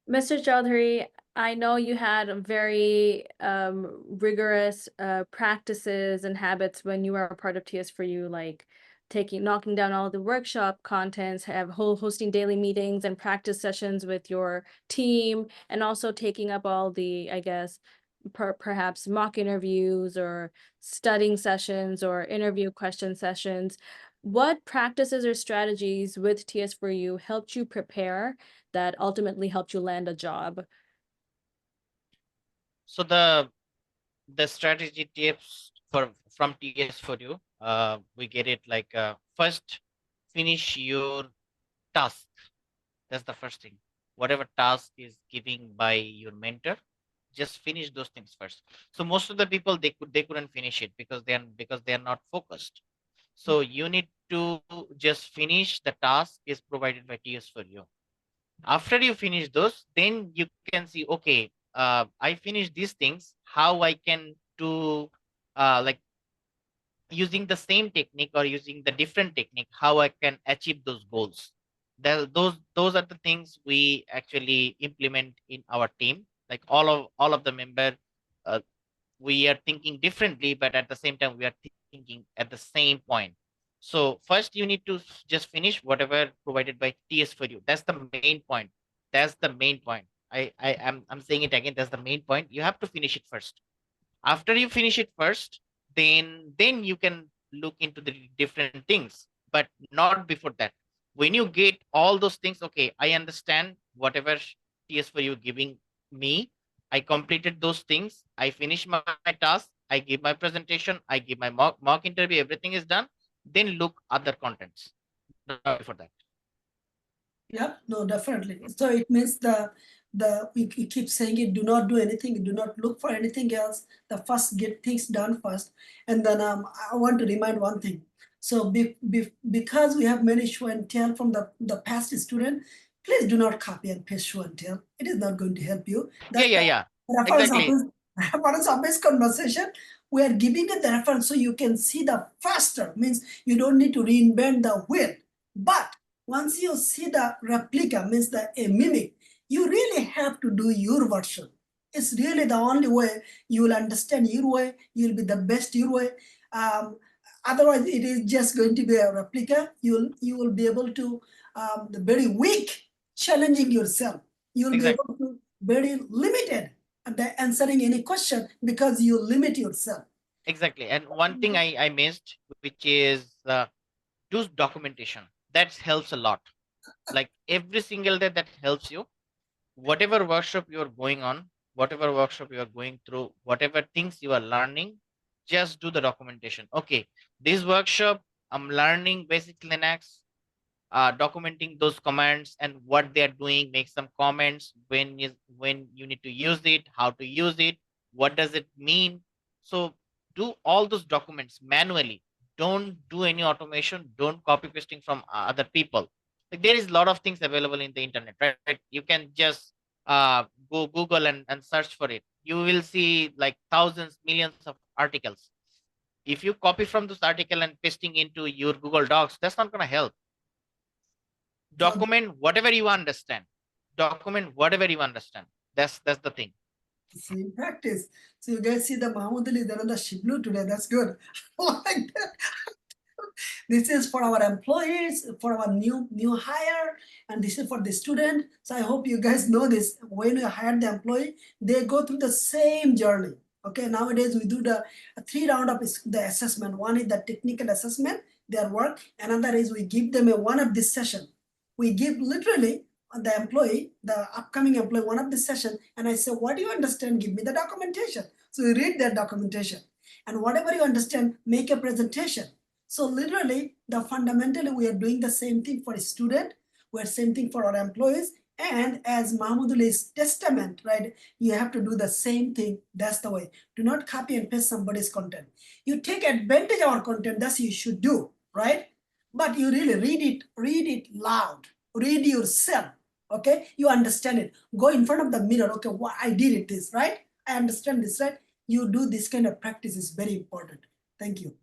Mr. Chaudhary, I know you had a very rigorous practices and habits when you were a part of TS4u, like knocking down all the workshop contents, hosting daily meetings and practice sessions with your team, and also taking up all the, I guess, perhaps mock interviews or studying sessions or interview question sessions. What practices or strategies with TS4u helped you prepare that ultimately helped you land a job? So the strategy tips from TS4u, we get it like first finish your task. That's the first thing. Whatever task is giving by your mentor, just finish those things first. So most of the people they couldn't finish it because they are not focused. So you need to just finish the task is provided by TS4u. After you finish those, then you can see, okay, I finished these things, how I can do like using the same technique or using the different technique, how I can achieve those goals. Those are the things we actually implement in our team. Like all of the member, uh, we are thinking differently, but at the same time we are thinking at the same point. So first you need to just finish whatever provided by TS4u. That's the main point. That's the main point. I'm saying it again. That's the main point. You have to finish it first. After you finish it first, then you can look into the different things, but not before that. When you get all those things, okay, I understand whatever TS4u giving me, I completed those things, I finish my task, I give my presentation, I give my mock interview, everything is done, then look other contents, not before that. Yeah, no, definitely. So it means we keep saying it, do not do anything, do not look for anything else. The first get things done first. And then I want to remind one thing. So because we have many show and tell from the past student, please do not copy and paste show and tell. It is not going to help you. Yeah, exactly. Reference of this conversation, we are giving it the reference so you can see the faster, means you don't need to reinvent the wheel. But once you see the replica, means a mimic, you really have to do your version. It's really the only way you will understand your way, you'll be the best your way. Otherwise, it is just going to be a replica. You will be able to, the very weak, challenging yourself. You'll be Exactly. able to very limited at the answering any question because you limit yourself. Exactly. And one thing I missed, which is do documentation. That helps a lot. Like every single day, that helps you. Whatever workshop you're going on, whatever workshop you are going through, whatever things you are learning, just do the documentation. Okay, this workshop, I'm learning basic Linux, documenting those commands and what they are doing, make some comments when you need to use it, how to use it, what does it mean. So do all those documents manually. Don't do any automation, don't copy pasting from other people. Like there is a lot of things available in the internet, right? You can just go Google and search for it. You will see like thousands, millions of articles. If you copy from this article and pasting into your Google Docs, that's not going to help. Document whatever you understand. Document whatever you understand. That's the thing. Same practice. So you guys see the Mahmoud Ali, they're on the Shiblu today. That's good. Like that. This is for our employees, for our new hire, and this is for the student. So I hope you guys know this. When you hire the employee, they go through the same journey. Okay, nowadays we do the 3 round of the assessment. One is the technical assessment, their work. Another is we give them one of this session. We give literally the employee, the upcoming employee, one of this session, and I say, what do you understand? Give me the documentation. So we read that documentation. And whatever you understand, make a presentation. So literally, fundamentally, we are doing the same thing for a student, we're same thing for our employees, and as Mahmoud Ali's testament, right? You have to do the same thing. That's the way. Do not copy and paste somebody's content. You take advantage of our content, that's you should do, right? But you really read it loud, read yourself, okay? You understand it. Go in front of the mirror, okay, what I did it this, right? I understand this, right? You do this kind of practice is very important. Thank you.